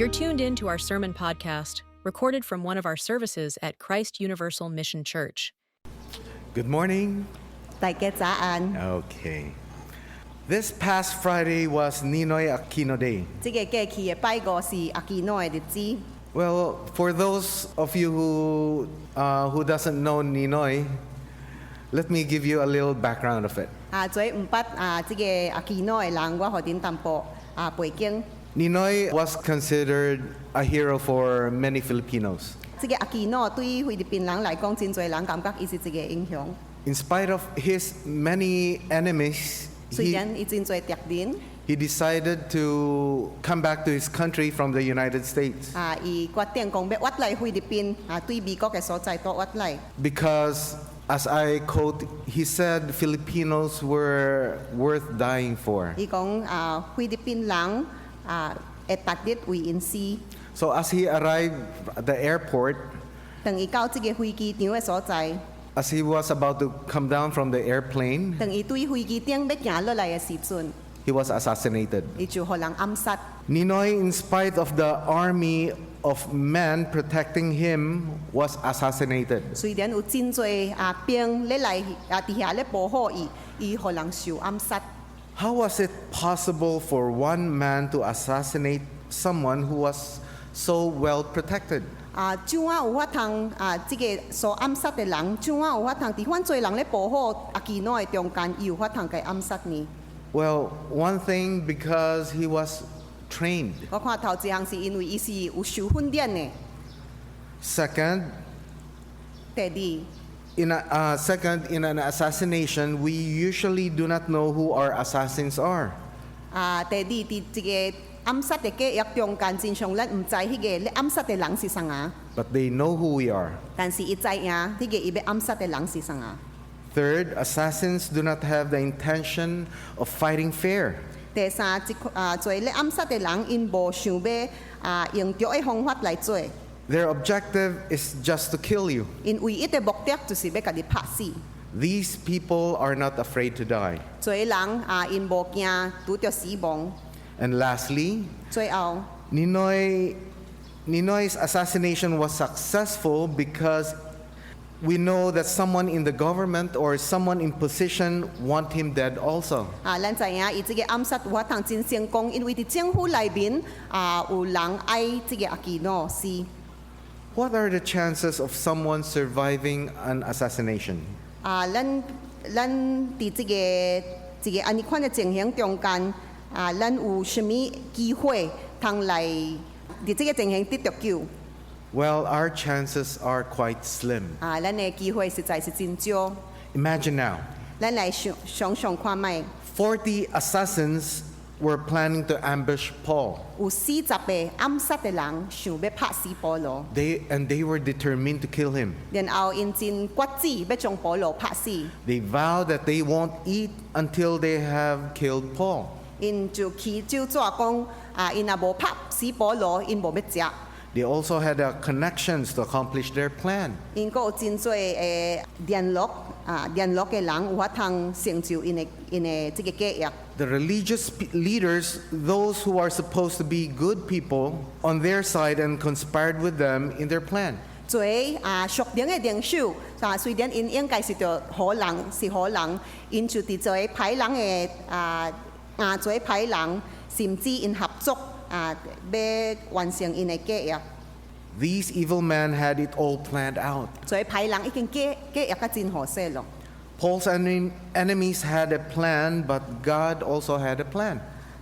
You're tuned in to our sermon podcast, recorded from one of our services at Christ Universal Mission Church. Good morning. 大家早安。 Okay. This past Friday was Ninoy Aquino Day. 這個假期嘅拜五是阿基諾嘅日子。 Well, for those of you who doesn't know Ninoy, let me give you a little background of it. 做唔捌這個阿基諾嘅人，我和您淡薄背景。 Ninoy was considered a hero for many Filipinos. 這個阿基諾對菲律賓人來講，真多人感覺佢是一個英雄。 In spite of his many enemies, 雖然佢真多敵人， he decided to come back to his country from the United States. 佢決定講要返來菲律賓，對美國嘅所在都返來。 Because, as I quote, he said Filipinos were worth dying for. 佢講菲律賓人會值得為因死。 So as he arrived at the airport, 當佢到這個飛機場嘅所在， as he was about to come down from the airplane, 當佢對飛機場要行落來嘅時陣， he was assassinated. 佢就被人暗殺。 Ninoy, in spite of the army of men protecting him, was assassinated. 雖然有真多兵來底下來保護伊，伊被人受暗殺。 How was it possible for one man to assassinate someone who was so well protected? 怎啊有法通這個所暗殺的人，怎啊有法通伫反多人來保護阿基諾的中間，伊有法通給暗殺呢？ Well, one thing, because he was trained. 我看頭一項是因為伊是有受訓練的。 Second, 第二。 in an assassination, we usually do not know who our assassins are. 第二，伫這個暗殺的計劃中間，真常咱唔知迄個咧暗殺的人是啥啊， But they know who we are. 但是伊知影迄個伊要暗殺的人是啥啊。 Third, assassins do not have the intention of fighting fair. 第三，做咧暗殺的人，因無想要用對的方法來做， Their objective is just to kill you. 因唯一的目的就是要甲你拍死。 These people are not afraid to die. 做人因無驚拄着死亡。 And lastly, 最後， Ninoy's assassination was successful because we know that someone in the government or someone in position want him dead also. 咱知影伊這個暗殺有法通真成功，因為伫政府內面有人愛這個阿基諾死。 What are the chances of someone surviving an assassination? 咱伫這個安尼款的情形中間，咱有什麼機會通來伫這個情形得到救？ Well, our chances are quite slim. 咱的機會實在是真少。 Imagine now, 咱來想看覓， 40 assassins were planning to ambush Paul. 有40個暗殺的人想要拍死保羅， They were determined to kill him. 然後因真決志要將保羅拍死， They vowed that they won't eat until they have killed Paul. 因就起招紙講因若無拍死保羅，因無要食。 They also had connections to accomplish their plan. 因個有真多聯絡嘅人有法通成就因的這個計劃。 The religious leaders, those who are supposed to be good people, on their side and conspired with them in their plan. 做屬靈嘅領袖，雖然因應該是着好人，因就伫做歹人嘅做歹人，甚至因合作要完成因嘅計劃。 These evil men had it all planned out. 做歹人已經計劃得真好勢咯。 Paul's enemies had a plan, but God also had a plan.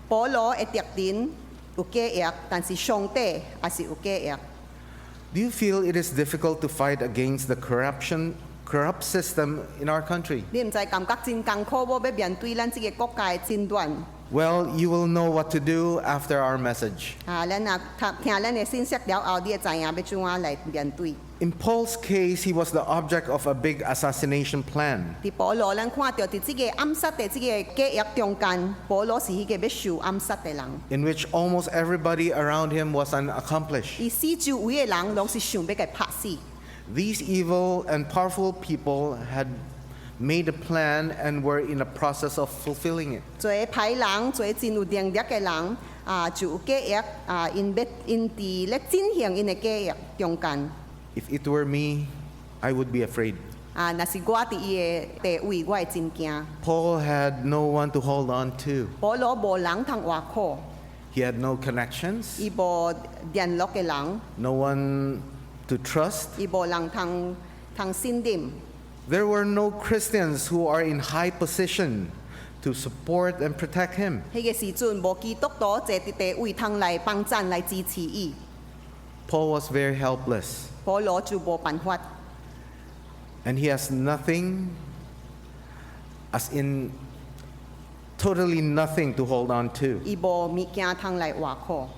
保羅嘅敵人有計劃，但是上帝也是有計劃。 Do you feel it is difficult to fight against the corrupt system in our country? 你唔知感覺真艱苦無？要面對咱這個國家嘅戰亂。 Well, you will know what to do after our message. 咱聽咱嘅信息了後，你會知影要怎樣來面對。 In Paul's case, he was the object of a big assassination plan. 伫保羅，咱看到伫這個暗殺的這個計劃中間，保羅是迄個要受暗殺的人。 In which almost everybody around him was an accomplice. 伊四周圍的人攏是想要給拍死。 These evil and powerful people had made a plan and were in a process of fulfilling it. 做歹人，做真有能力嘅人，就有計劃，因伫咧進行因嘅計劃中間。 If it were me, I would be afraid. 若是我伫伊嘅地位，我會真驚。 Paul had no one to hold on to. 保羅無人通話靠， He had no connections, 伊無聯絡嘅人， no one to trust. 伊無人通信任。 There were no Christians who are in high position to support and protect him. 迄個時陣無基督徒坐佇地位通來幫贊來支持伊， Paul was very helpless, 保羅就無辦法。 and he has nothing, as in totally nothing to hold on to, 伊無物件通來話靠。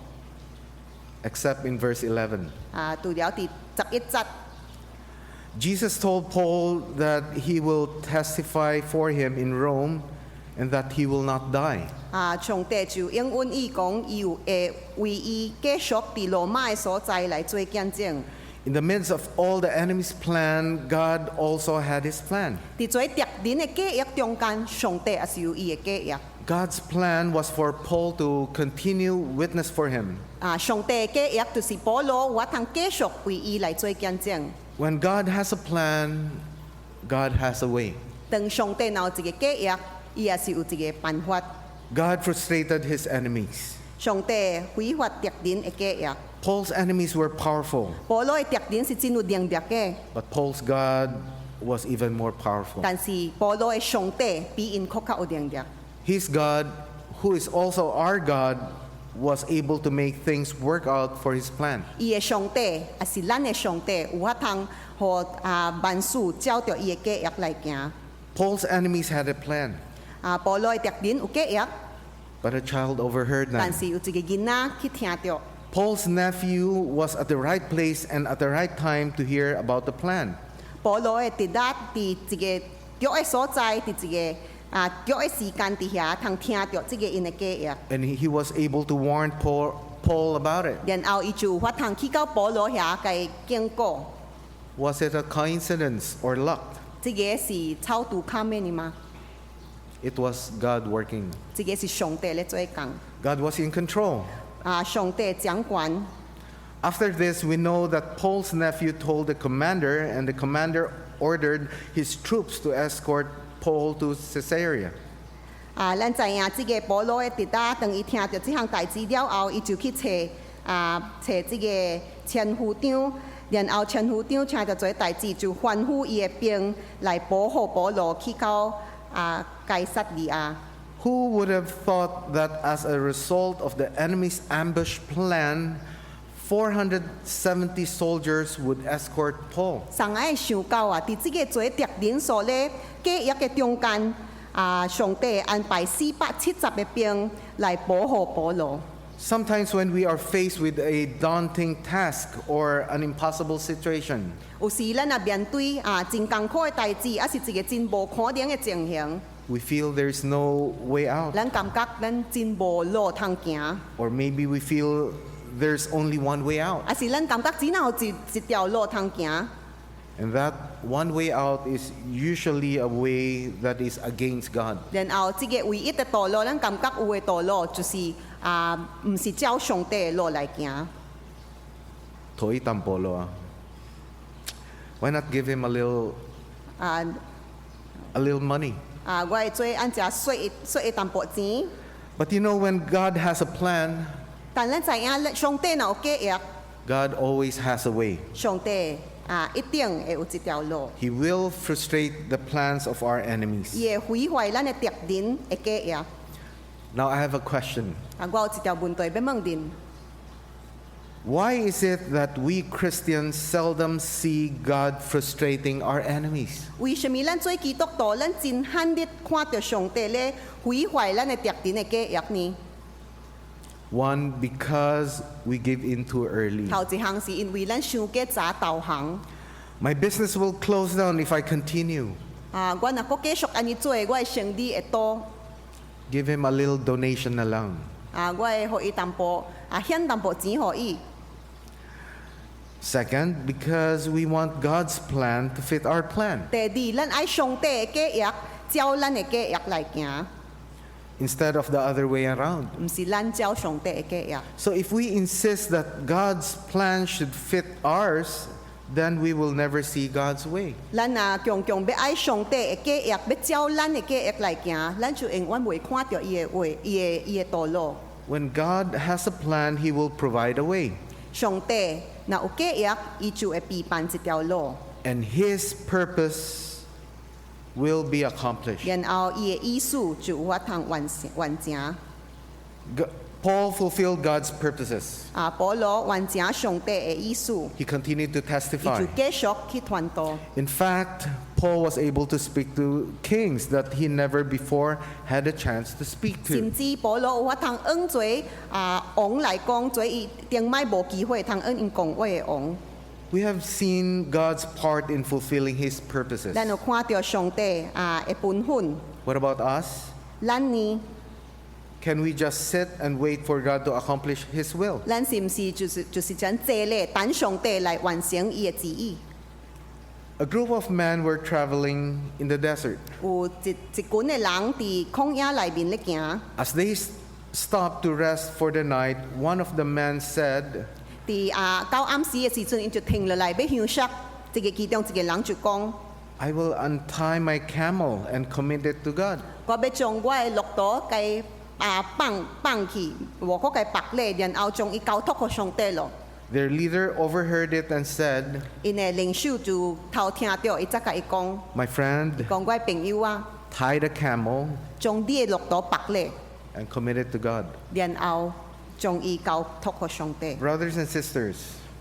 except in verse 11. 除了第11節。 Jesus told Paul that he will testify for him in Rome and that he will not die. 上帝就應允伊講，伊有會為伊繼續佇羅馬嘅所在來做見證。 In the midst of all the enemy's plan, God also had his plan. 佇做敵人嘅計劃中間，上帝也是有伊嘅計劃。 God's plan was for Paul to continue witness for him. 上帝嘅計劃就是保羅，我通繼續為伊來做見證。 When God has a plan, God has a way. 當上帝有一個計劃，伊也是有一個辦法。 God frustrated his enemies. 上帝毀壞敵人嘅計劃。 Paul's enemies were powerful, 保羅嘅敵人是真有能力嘅， but Paul's God was even more powerful. 但是保羅嘅上帝比因更加有能力。 His God, who is also our God, was able to make things work out for his plan. 伊嘅上帝也是咱嘅上帝，有法通互萬事照着伊嘅計劃來行。 Paul's enemies had a plan, 保羅嘅敵人有計劃， but a child overheard 但 them. 是有一個囡仔去聽着。 Paul's nephew was at the right place and at the right time to hear about the plan. 保羅嘅佇佇一個約嘅所在，佇一個約嘅時間底下，通聽着這個因嘅計劃， And he was able to warn Paul about it. 然後伊就有法通去到保羅遐，甲伊警告。 Was it a coincidence or luck? 這個是超度卡咩呢嗎？ It was God working. 這個是上帝咧做工。 God was in control. 上帝掌管。 After this, we know that Paul's nephew told the commander, and the commander ordered his troops to escort Paul to Caesarea. 咱知影這個保羅嘅弟弟，當伊聽到這項代志了後，伊就去找這個千夫長，然後千夫長聽到這個代志，就吩咐伊嘅兵來保護保羅去到該撒利亞。 Who would have thought that as a result of the enemy's ambush plan, 470 soldiers would escort Paul? 上愛想到佇這個做敵人所咧計劃嘅中間，上帝安排470嘅兵來保護保羅。 Sometimes when we are faced with a daunting task or an impossible situation, 有時咱也面對真艱苦嘅代志，也是一個真無可能嘅情形， we feel there is no way out. 咱感覺咱真無路通行， Or maybe we feel there's only one way out. 也是咱感覺只有一條路通行。 And that one way out is usually a way that is against God. 然後這個唯一嘅道路，咱感覺有嘅道路就是唔是照上帝嘅路來行。 Toy tampolo ah. Why not give him a little 啊 money? 我會做按隻稅一淡薄錢， But you know, when God has a plan, 但咱知影上帝若有計劃， God always has a way. 上帝一定會有一條路， He will frustrate the plans of our enemies. 伊會毀壞咱嘅敵人嘅計劃。 Now I have a question. 我有一條問題要問恁。 Why is it that we Christians seldom see God frustrating our enemies? 為什麼咱做基督徒，咱真罕啲看到上帝咧毀壞咱嘅敵人嘅計劃呢？ One, because we give in too early. 頭一項是因為咱想過早投降。 My business will close down if I continue. 我若閣繼續安尼做，我嘅生意會多。 Give him a little donation na lang. 我會予伊淡薄，獻淡薄錢予伊。Second, because we want God's plan to fit our plan. 第二，咱爱上帝的計劃，照咱的計劃來行， Instead of the other way around. 唔是咱照上帝的計劃。 So if we insist that God's plan should fit ours, then we will never see God's way. 咱強強要愛上帝的計劃，要照咱的計劃來行，咱就永遠袂看到伊的話，伊的道路。 When God has a plan, He will provide a way. 上帝若有計劃，伊就會備辦一條路， And His purpose will be accomplished. 然後伊的意思就有法通完成。 Paul fulfilled God's purposes. 保羅完成上帝的意思， He continued to 伊 testify. 就繼續去傳道。 In fact, Paul was able to speak to kings that he never before had a chance to speak to. 甚至保羅有法通用做王來講，做伊頂擺無機會通用因講話的王。 We have seen God's part in fulfilling His purposes. 咱有看到上帝的本分， What about us? 咱呢？ Can we just sit and wait for God to accomplish His will? 咱是毋是就是將坐咧等上帝來完成伊的旨意？ A group of men were traveling in the desert. 有一群的人伫曠野內面咧行， As they stopped to rest for the night, one of the men said, 伫到暗時嘅時陣，伊就停落來要休息。其中一個人就講： I will untie my camel and commit it to God. 我要將我的駱駝給放去，我給綁咧，然後將伊交託給上帝咯。 Their leader overheard it and said, 因的領袖就偷聽到，伊則甲伊講： My friend, 講我的朋友啊， tie the camel 將你的駱駝綁咧， and commit it to God. 然後將伊交託給上帝。 Brothers and sisters,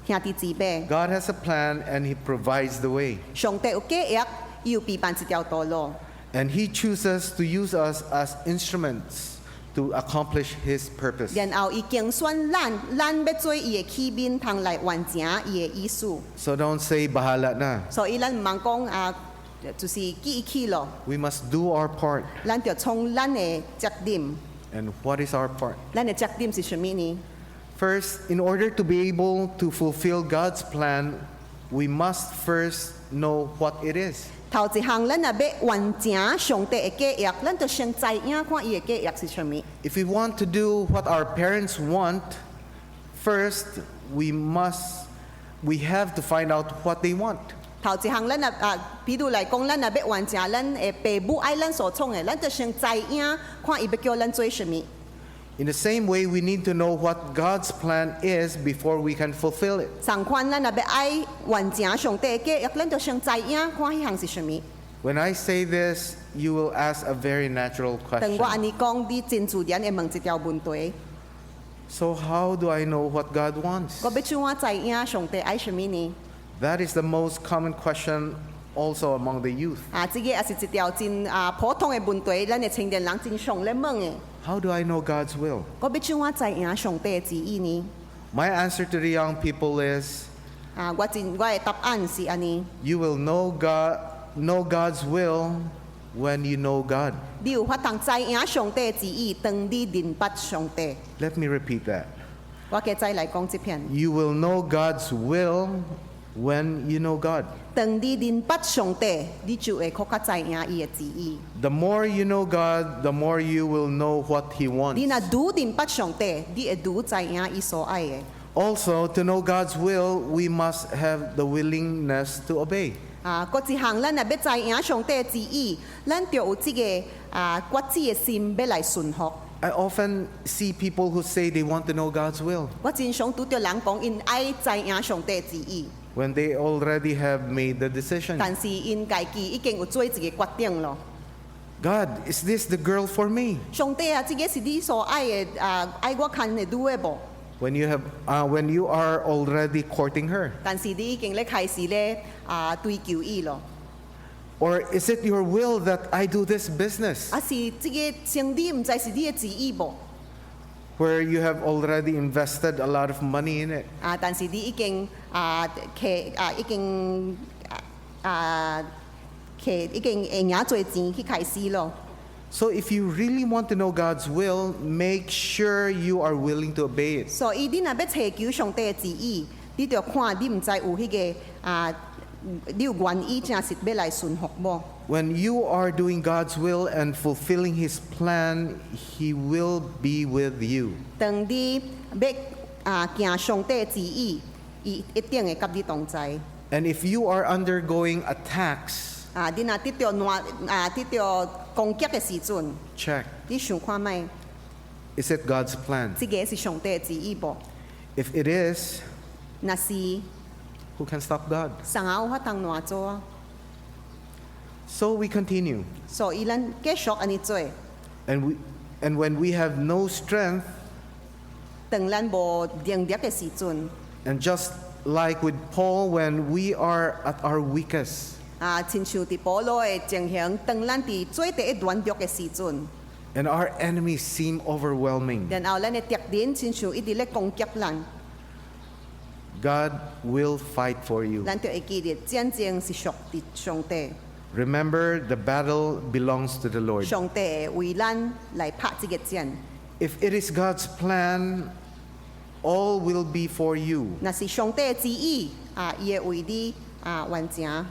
兄弟姊妹， God has a plan and He provides the way. 上帝有計劃，伊有備辦一條道路。 And He chooses to use us as instruments to accomplish His purpose. 然後伊競選咱要做伊的器皿，通來完成伊的意思。 So don't say bahala na. 所以咱唔通講就是記伊去咯， We must do our part. 咱就從咱的責任。 And what is our part? 咱的責任是什麼呢？ First, in order to be able to fulfill God's plan, we must first know what it is. 頭一項，咱若要完成上帝的計劃，咱就先知影看伊的計劃是什麼。 If we want to do what our parents want, first we have to find out what they want. 頭一項，咱比如來講，咱若要完成咱的父母愛咱所創的，咱就先知影看伊要叫咱做什麼。 In the same way, we need to know what God's plan is before we can fulfill it. 相款，咱若要愛完成上帝的計劃，咱就先知影看迄項是什麼。 When I say this, you will ask a very natural 當我安 question. 尼講，你真自然會問一條問題： So how do I know what God wants? 我要怎樣知影上帝愛什麼呢？ That is the most common question also among the youth. 這個也是一條真普通的問題，咱的青年人真常咧問的。 How do I know God's will? 我要怎樣知影上帝的旨意呢？ My answer to the young people is, 我的答案是安尼： you will know God's will when you know God. 你有法通知影上帝的旨意，當你認捌上帝。 Let me repeat that. 我嘅再來講這篇： You will know God's will when you know God. 當你認捌上帝，你就會更加知影伊的旨意。 The more you know God, the more you will know what He 你 wants. 若愈認捌上帝，你會愈知影伊所愛的。 Also, to know God's will, we must have the willingness to obey. 各一項，咱若要知影上帝的旨意，咱就有這個決志的心要來順服。 I often see people who say they want to know God's will 我真常拄到人講，因愛知影上帝的旨意， when they already have made the decision. 但是因家己已經有做一個決定咯。 God, is this the girl for me? 上帝啊，這個是你所愛的，愛我看的對的無？ When you are already courting her, 但是你已經咧開始咧追求伊咯。 or is it your will that I do this business 啊，是這個生意，唔知是你的旨意無？ where you have already invested a lot of money in it? 但是你已經已經贏做錢去開始咯。 So if you really want to know God's will, make sure you are willing to obey it. 所以你若要尋求上帝的旨意，你要看你唔知有迄个你有愿意正是要来顺服无？ When you are doing God's will and fulfilling His plan, He will be with you. 当你要行上帝旨意，伊一定会甲你同在。 And if you are undergoing attacks, 你若得到攻击的时阵， check, 你想看觅， is it God's plan? 这个是上帝的旨意无？ If it is, 若是， who can stop God? 谁有法通难做啊？ So we continue. 所以咱继续安尼做。 And when we have no strength, 当咱无能力的时阵， and just like with Paul, when we are at our weakest, 亲像伫保罗的情形，当咱伫最第一软弱的时阵， and our enemies seem overwhelming, 然后咱的敌人亲像一直咧攻击咱， God will fight for you. 咱就会记得战争是属伫上帝， Remember, the battle belongs to the Lord. 上帝会为咱来拍这个战。 If it is God's plan, all will be for you. 若是上帝的旨意，伊会为你完成，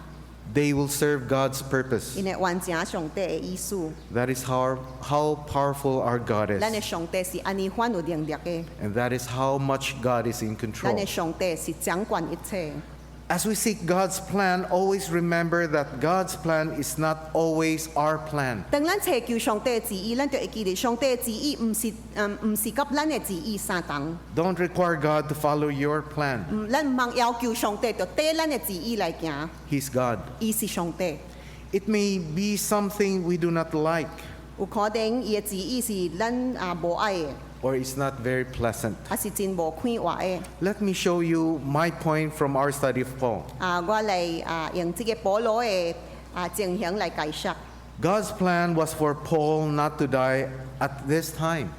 They will serve God's purpose. 因会完成上帝的意思。 That is how powerful our God 咱的 is. 上帝是安尼款有能力的， And that is how much God is in 咱 control. 的上帝是掌管一切。 As we seek God's plan, always remember that God's plan is not always our plan. 当咱祈求上帝的旨意，咱就会记得上帝的旨意毋是甲咱的旨意相同。 Don't require God to follow your plan. 咱毋通要求上帝就跟咱的旨意来行， He's God. 伊是上帝。 It may be something we do not like, 有可能伊的旨意是咱无爱的， or it's not very pleasant. 还是真无快活的。 Let me show you my point from our study of Paul. 我来用这个保罗的情形来解释。 God's plan was for Paul not to die at this time.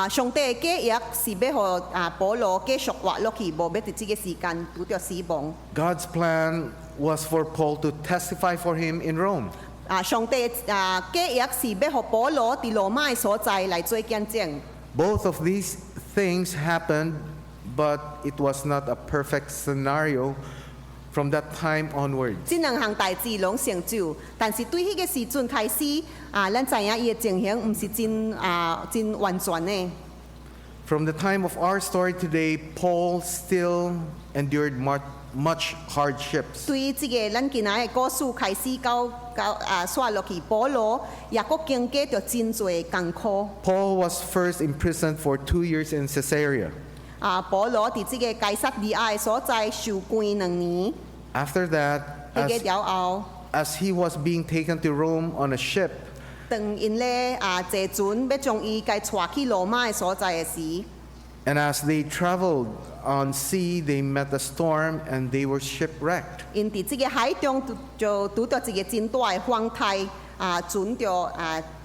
上帝的计划是要互保罗继续活落去，无要伫这个时间拄着死亡。 God's plan was for Paul to testify for him in Rome. 上帝的计划是要互保罗伫罗马的所在来做见证。 Both of these things happened, but it was not a perfect scenario from that time onwards. 这两项代志拢成就，但是对迄个时阵开始，咱知影伊的情形毋是真完全的。 From the time of our story today, Paul still endured much hardships. 对于这个咱今仔的故事开始到刷落去，保罗也阁经过着真侪的艰苦。 Paul was first imprisoned for 2 years in Caesarea. 保罗伫这个该撒利亚的所在受关2年， After that, 迄个了后， as he was being taken to Rome on a ship, 当因咧坐船要将伊该带去罗马的所在的时， and as they traveled on sea, they met a storm and they were shipwrecked. 因伫这个海中就拄到一个真大的风台，船就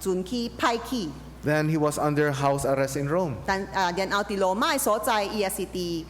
船去歹去。 Then he was under house arrest in Rome. 但然后伫罗马的所在，伊也是伫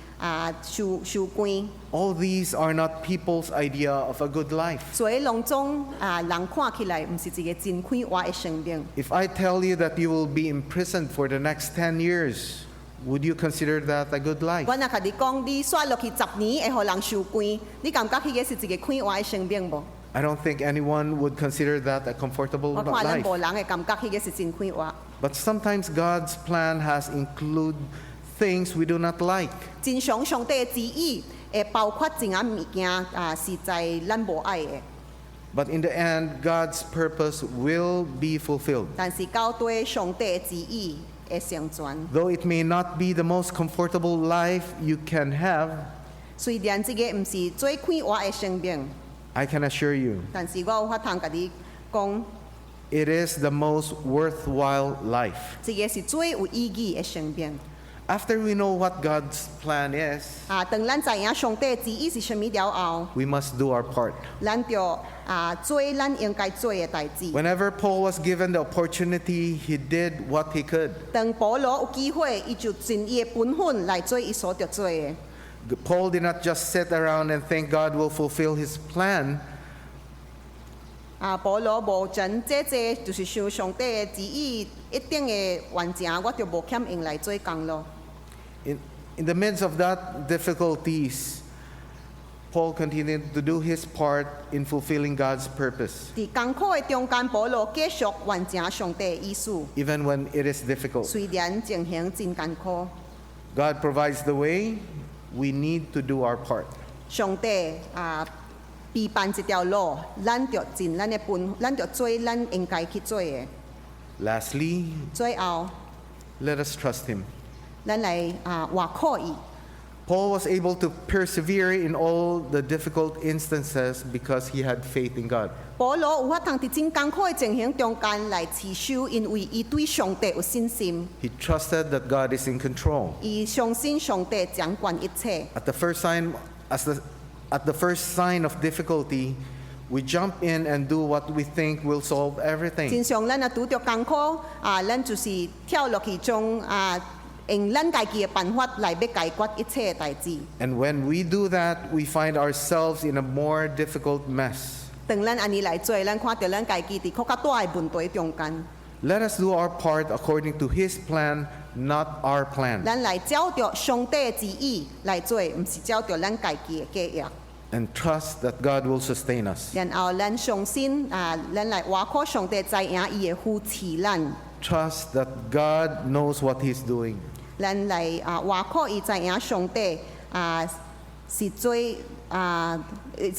受关。 All these are not people's idea of a good life. 所以拢总人看起来毋是一个真快活的生命。 If I tell you that you will be imprisoned for the next 10 years, would you consider that a good life? 我若甲你讲，你刷落去10年会互人受关，你感觉迄个是一个快活的生命无？ I don't think anyone would consider that a comfortable 我看咱 life. 无人会感觉迄个是真快活。 But sometimes God's plan has include things we do not like. 真常上帝的旨意会包括一项物件是在咱无爱的， But in the end, God's purpose will be fulfilled. 但是到底上帝的旨意会成全。 Though it may not be the most comfortable life you can have, 虽然这个毋是最快活的生命， I can assure you, 但是我有法通甲你讲， it is the most worthwhile life. 这个是最有意义的生命。 After we know what God's plan is, 当咱知影上帝的旨意是啥物了后， we must do our part. 咱就做咱应该做的代志。 Whenever Paul was given the opportunity, he did what he could. 当保罗有机会，伊就尽伊的本分来做伊所着做的。 Paul did not just sit around and think God will fulfill his plan. 保罗无真这就是想上帝的旨意一定会完成，我就无欠用来做工咯。 In the midst of that difficulties, Paul continued to do his part in fulfilling God's purpose, 伫艰苦的中間，保羅繼續完成上帝的意思， even when it is difficult. 雖然情形真艱苦， God provides the way. We need to do our part. 上帝備辦一條路，咱着盡咱的本，咱着做咱應該去做的。 Lastly, 最後， let us trust him. 咱來活靠伊。 Paul was able to persevere in all the difficult instances because he had faith in God. 保羅有法通佇真艱苦的情形中間來持守，因為伊對上帝有信心， He trusted that God is in control. 伊相信上帝掌管一切。 At the first sign of difficulty, we jump in and do what we think will solve everything. 真常咱拄着艱苦咱就是跳落去中用咱家己的辦法來要解決一切的代志。 And when we do that, we find ourselves in a more difficult mess. 當咱安尼來做，咱看到咱家己佇較大的問題中間， Let us do our part according to His plan, not our plan. 咱來照着上帝的旨意來做，毋是照着咱家己的計劃。 And trust that God will sustain us. 然後咱相信咱來活靠上帝知影伊會扶持咱， Trust that God knows what He's doing. 咱來活靠伊知影上帝是做是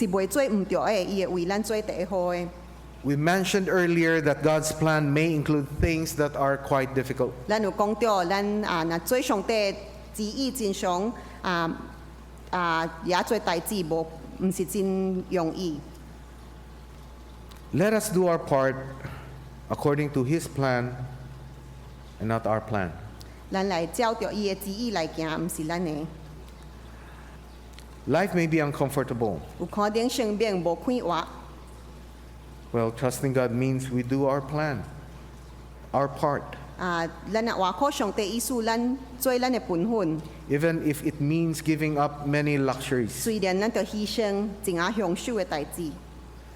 袂做毋對的，伊會為咱做第一好的。 We mentioned earlier that God's plan may include things that are quite difficult. 咱有講到，咱若做上帝旨意真常也做代志毋是真容易。 Let us do our part according to His plan and not our plan. 咱來照着伊的旨意來行，毋是咱的。 Life may be uncomfortable. 有可能生命無快活， Well, trusting God means we do our plan, our part, 咱若活靠上帝意思，咱做咱的本分。 even if it means giving up many luxuries. 雖然咱着犧牲真享受的代志，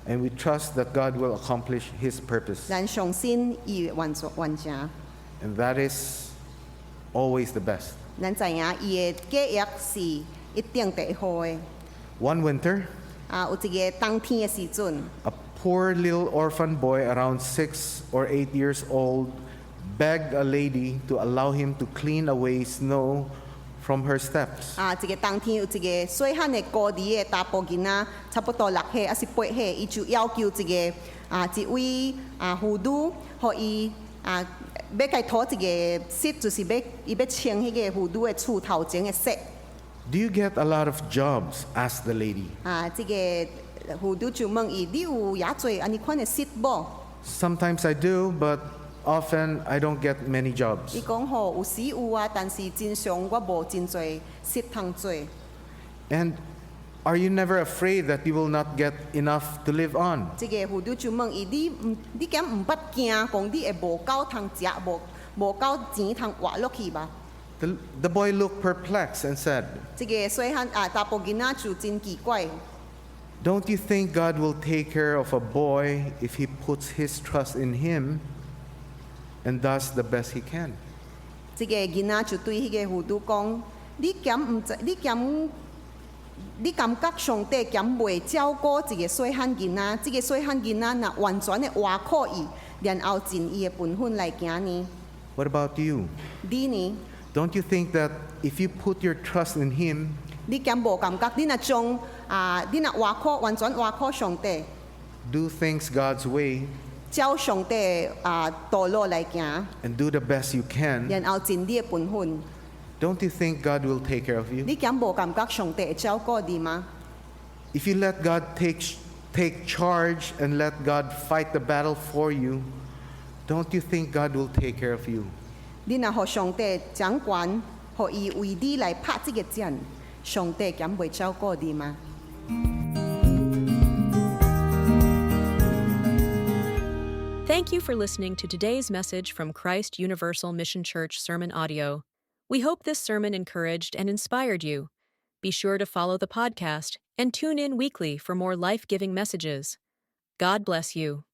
And we trust that God will accomplish His purpose. 咱相信伊會完成。 And that is always the best. 咱知影伊的計劃是一定第一好的。 One winter, 有一個冬天的時陣， a poor little orphan boy around 6 or 8 years old begged a lady to allow him to clean away snow from her steps. 一個冬天有一個細漢的高兒的查甫囡仔，差不多6歲還是8歲，伊就要求一位婦女，互伊要甲伊塗一個色，就是伊要清迄個婦女的厝頭前的色。 Do you get a lot of jobs? Asked the lady. 這個婦女就問伊：你有也做安尼款的色無？ Sometimes I do, but often I don't get many jobs. 伊講吼，有時有但是真常我無真濟色通做。 And are you never afraid that you will not get enough to live on? 這個婦女就問伊：你敢毋捌驚，講你會無夠通食，無夠錢通活落去吧？ The boy looked perplexed and said, 這個細漢查甫囡仔就真奇怪。 Don't you think God will take care of a boy if he puts his trust in him and does the best he can? 這個囡仔就對迄個婦女講：你感覺上帝敢袂照顧一個細漢囡仔？這個細漢囡仔若完全的活靠伊，然後盡伊的本分來行呢？ What about you? 你呢？ Don't you think that if you put your trust in him, 你敢無感覺？你若將你若活靠完全活靠上帝， do things God's way, 照上帝道路來行， and do the best you can, 然後盡你的本分， don't you think God will take care of you? 你敢無感覺上帝會照顧你嗎？ If you let God take charge and let God fight the battle for you, don't you think God will take care of you? 你若互上帝掌管，互伊為你來拍這個戰，上帝敢會照顧你嗎？ Thank you for listening to today's message from Christ Universal Mission Church Sermon Audio. We hope this sermon encouraged and inspired you. Be sure to follow the podcast and tune in weekly for more life-giving messages. God bless you.